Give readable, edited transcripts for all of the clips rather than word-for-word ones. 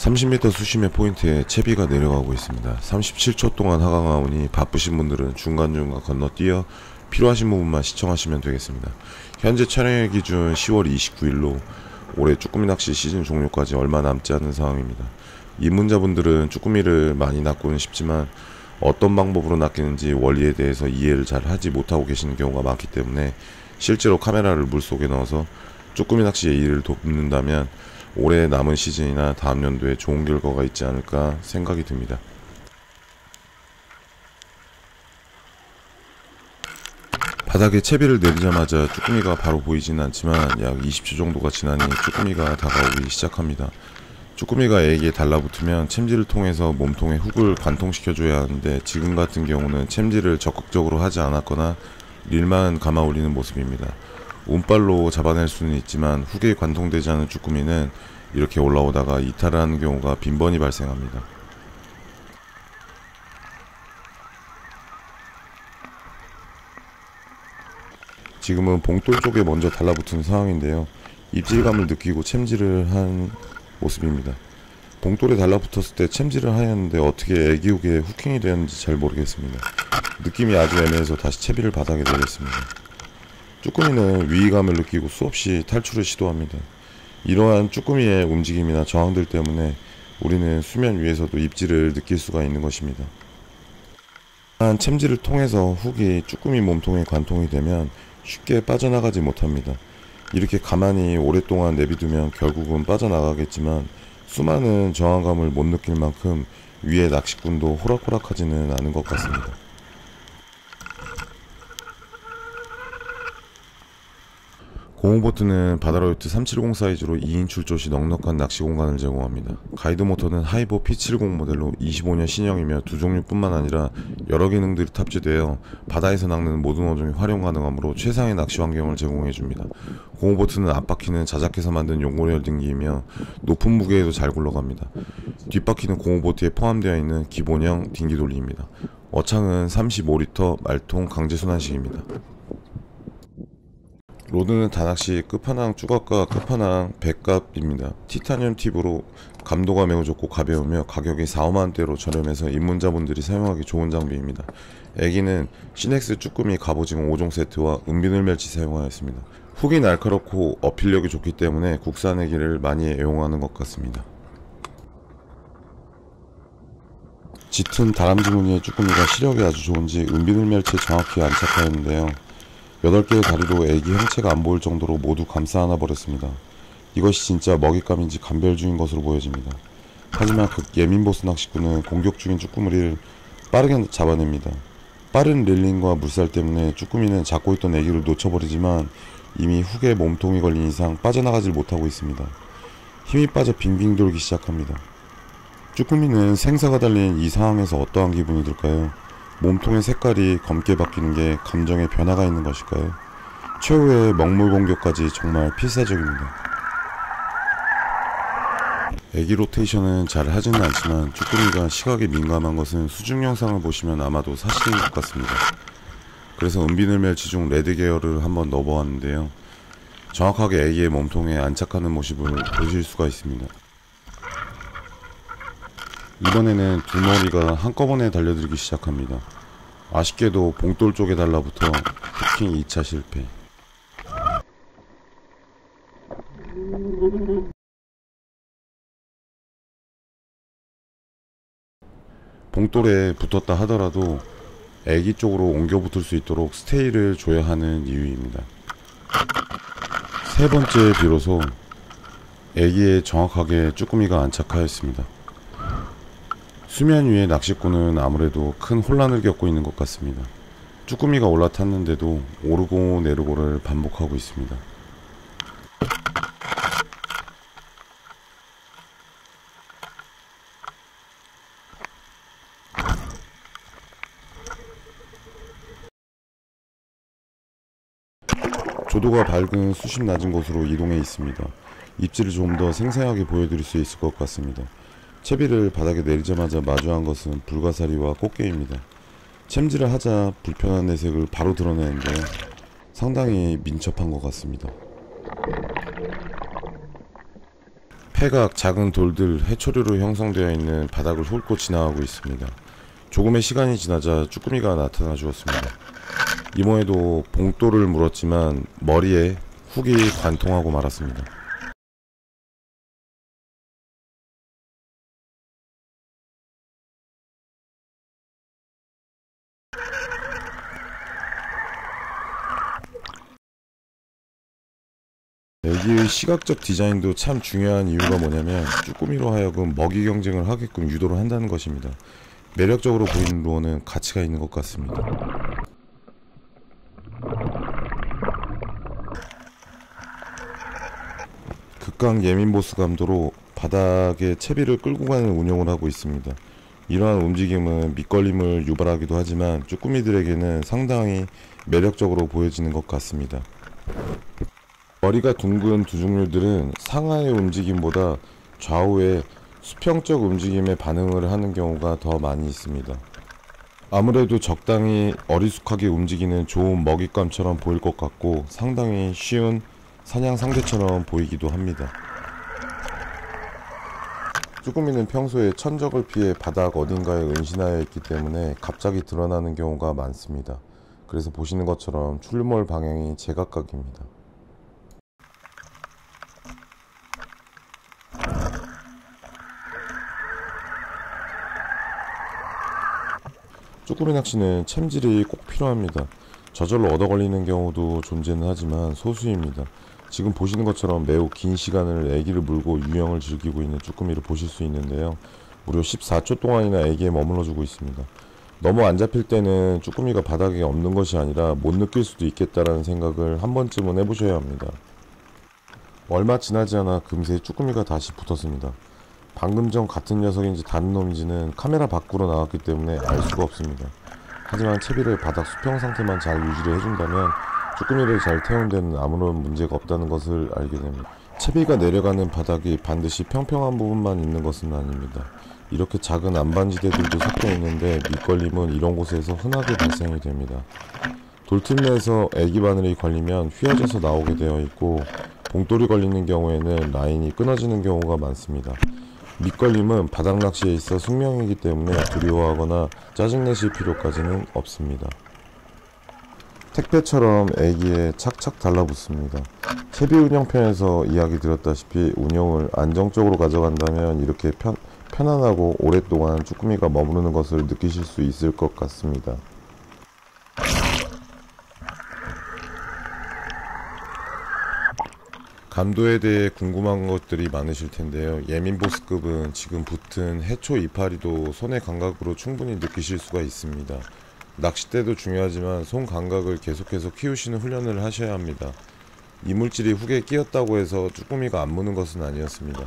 30m 수심의 포인트에 채비가 내려가고 있습니다. 37초 동안 하강하오니 바쁘신 분들은 중간중간 건너뛰어 필요하신 부분만 시청하시면 되겠습니다. 현재 촬영일 기준 10월 29일로 올해 쭈꾸미 낚시 시즌 종료까지 얼마 남지 않은 상황입니다. 입문자분들은 쭈꾸미를 많이 낚고는 싶지만 어떤 방법으로 낚이는지 원리에 대해서 이해를 잘 하지 못하고 계시는 경우가 많기 때문에 실제로 카메라를 물속에 넣어서 쭈꾸미 낚시의 일을 돕는다면 올해 남은 시즌이나 다음 연도에 좋은 결과가 있지 않을까 생각이 듭니다. 바닥에 채비를 내리자마자 쭈꾸미가 바로 보이진 않지만 약 20초 정도가 지나니 쭈꾸미가 다가오기 시작합니다. 쭈꾸미가 애기에 달라붙으면 챔질을 통해서 몸통에 훅을 관통시켜줘야 하는데 지금 같은 경우는 챔질을 적극적으로 하지 않았거나 릴만 감아 올리는 모습입니다. 운발로 잡아낼 수는 있지만 훅에 관통되지 않은 쭈꾸미는 이렇게 올라오다가 이탈을 하는 경우가 빈번히 발생합니다. 지금은 봉돌 쪽에 먼저 달라붙은 상황인데요. 입질감을 느끼고 챔질을 한 모습입니다. 봉돌에 달라붙었을 때 챔질을 하였는데 어떻게 애기욱에 후킹이 되었는지 잘 모르겠습니다. 느낌이 아주 애매해서 다시 채비를 바닥에 내렸습니다. 쭈꾸미는 위기감을 느끼고 수없이 탈출을 시도합니다. 이러한 쭈꾸미의 움직임이나 저항들 때문에 우리는 수면 위에서도 입질을 느낄 수가 있는 것입니다. 한 챔질을 통해서 훅이 쭈꾸미 몸통에 관통이 되면 쉽게 빠져나가지 못합니다. 이렇게 가만히 오랫동안 내비두면 결국은 빠져나가겠지만 수많은 저항감을 못 느낄 만큼 위에 낚시꾼도 호락호락하지는 않은 것 같습니다. 공호보트는 바다로요트 370 사이즈로 2인 출조 시 넉넉한 낚시 공간을 제공합니다. 가이드 모터는 하이보 P70 모델로 25년 신형이며 두 종류뿐만 아니라 여러 기능들이 탑재되어 바다에서 낚는 모든 어종이 활용 가능하므로 최상의 낚시 환경을 제공해줍니다. 공호보트는 앞바퀴는 자작해서 만든 용고리 딩기이며 높은 무게에도 잘 굴러갑니다. 뒷바퀴는 공호보트에 포함되어 있는 기본형 딩기 돌리입니다. 어창은 35L 말통 강제순환식입니다. 로드는 다낚시 끝판왕 쭈각과 끝판왕 백갑입니다. 티타늄 팁으로 감도가 매우 좋고 가벼우며 가격이 4~5만원대로 저렴해서 입문자분들이 사용하기 좋은 장비입니다. 애기는 시넥스 쭈꾸미 갑오징어 5종 세트와 은비늘 멸치 사용하였습니다. 훅이 날카롭고 어필력이 좋기 때문에 국산 애기를 많이 애용하는 것 같습니다. 짙은 다람쥐 무늬의 쭈꾸미가 시력이 아주 좋은지 은비늘 멸치에 정확히 안착하였는데요. 8개의 다리로 애기 형체가 안 보일 정도로 모두 감싸 안아 버렸습니다. 이것이 진짜 먹잇감인지 감별 중인 것으로 보여집니다. 하지만 그 예민보스 낚시꾼은 공격 중인 쭈꾸미를 빠르게 잡아냅니다. 빠른 릴링과 물살 때문에 쭈꾸미는 잡고 있던 애기를 놓쳐버리지만 이미 훅에 몸통이 걸린 이상 빠져나가질 못하고 있습니다. 힘이 빠져 빙빙 돌기 시작합니다. 쭈꾸미는 생사가 달린 이 상황에서 어떠한 기분이 들까요? 몸통의 색깔이 검게 바뀌는 게 감정의 변화가 있는 것일까요? 최후의 먹물 공격까지 정말 필사적입니다. 애기 로테이션은 잘 하지는 않지만 쭈꾸미가 시각에 민감한 것은 수중 영상을 보시면 아마도 사실인 것 같습니다. 그래서 은비늘 멸치 중 레드 계열을 한번 넣어보았는데요. 정확하게 애기의 몸통에 안착하는 모습을 보실 수가 있습니다. 이번에는 두 머리가 한꺼번에 달려들기 시작합니다. 아쉽게도 봉돌 쪽에 달라붙어 후킹 2차 실패. 봉돌에 붙었다 하더라도 애기 쪽으로 옮겨 붙을 수 있도록 스테이를 줘야 하는 이유입니다. 세 번째 비로소 애기에 정확하게 쭈꾸미가 안착하였습니다. 수면 위의 낚시꾼은 아무래도 큰 혼란을 겪고 있는 것 같습니다. 쭈꾸미가 올라탔는데도 오르고 내리고를 반복하고 있습니다. 조도가 밝은 수심 낮은 곳으로 이동해 있습니다. 입질을 좀 더 생생하게 보여드릴 수 있을 것 같습니다. 채비를 바닥에 내리자마자 마주한 것은 불가사리와 꽃게입니다. 챔질을 하자 불편한 내색을 바로 드러내는데 상당히 민첩한 것 같습니다. 폐각, 작은 돌들, 해초류로 형성되어 있는 바닥을 훑고 지나가고 있습니다. 조금의 시간이 지나자 쭈꾸미가 나타나 주었습니다. 이번에도 봉돌을 물었지만 머리에 훅이 관통하고 말았습니다. 애기의 시각적 디자인도 참 중요한 이유가 뭐냐면 쭈꾸미로 하여금 먹이 경쟁을 하게끔 유도를 한다는 것입니다. 매력적으로 보이는 루어는 가치가 있는 것 같습니다. 극강 예민보스 감도로 바닥에 채비를 끌고 가는 운용을 하고 있습니다. 이러한 움직임은 밑걸림을 유발하기도 하지만 쭈꾸미들에게는 상당히 매력적으로 보여지는 것 같습니다. 머리가 둥근 두 종류들은 상하의 움직임보다 좌우의 수평적 움직임에 반응을 하는 경우가 더 많이 있습니다. 아무래도 적당히 어리숙하게 움직이는 좋은 먹잇감처럼 보일 것 같고 상당히 쉬운 사냥 상대처럼 보이기도 합니다. 쭈꾸미는 평소에 천적을 피해 바닥 어딘가에 은신하여 있기 때문에 갑자기 드러나는 경우가 많습니다. 그래서 보시는 것처럼 출몰 방향이 제각각입니다. 쭈꾸미 낚시는 챔질이 꼭 필요합니다. 저절로 얻어 걸리는 경우도 존재는 하지만 소수입니다. 지금 보시는 것처럼 매우 긴 시간을 애기를 물고 유형을 즐기고 있는 쭈꾸미를 보실 수 있는데요. 무려 14초 동안이나 애기에 머물러 주고 있습니다. 너무 안 잡힐 때는 쭈꾸미가 바닥에 없는 것이 아니라 못 느낄 수도 있겠다라는 생각을 한 번쯤은 해보셔야 합니다. 얼마 지나지 않아 금세 쭈꾸미가 다시 붙었습니다. 방금 전 같은 녀석인지 다른 놈인지는 카메라 밖으로 나왔기 때문에 알 수가 없습니다. 하지만 채비를 바닥 수평 상태만 잘 유지를 해준다면 쭈꾸미를 잘 태운 데는 아무런 문제가 없다는 것을 알게 됩니다. 채비가 내려가는 바닥이 반드시 평평한 부분만 있는 것은 아닙니다. 이렇게 작은 안반지대들도 섞여 있는데 밑걸림은 이런 곳에서 흔하게 발생이 됩니다. 돌틈 내에서 애기 바늘이 걸리면 휘어져서 나오게 되어 있고 봉돌이 걸리는 경우에는 라인이 끊어지는 경우가 많습니다. 밑걸림은 바닥 낚시에 있어 숙명이기 때문에 두려워하거나 짜증내실 필요까지는 없습니다. 택배처럼 애기에 착착 달라붙습니다. 채비 운영편에서 이야기 드렸다시피 운영을 안정적으로 가져간다면 이렇게 편안하고 오랫동안 쭈꾸미가 머무르는 것을 느끼실 수 있을 것 같습니다. 감도에 대해 궁금한 것들이 많으실 텐데요. 예민보스급은 지금 붙은 해초 이파리도 손의 감각으로 충분히 느끼실 수가 있습니다. 낚싯대도 중요하지만 손 감각을 계속해서 키우시는 훈련을 하셔야 합니다. 이물질이 훅에 끼었다고 해서 쭈꾸미가 안 무는 것은 아니었습니다.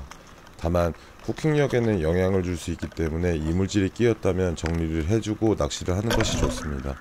다만 후킹력에는 영향을 줄 수 있기 때문에 이물질이 끼었다면 정리를 해주고 낚시를 하는 것이 좋습니다.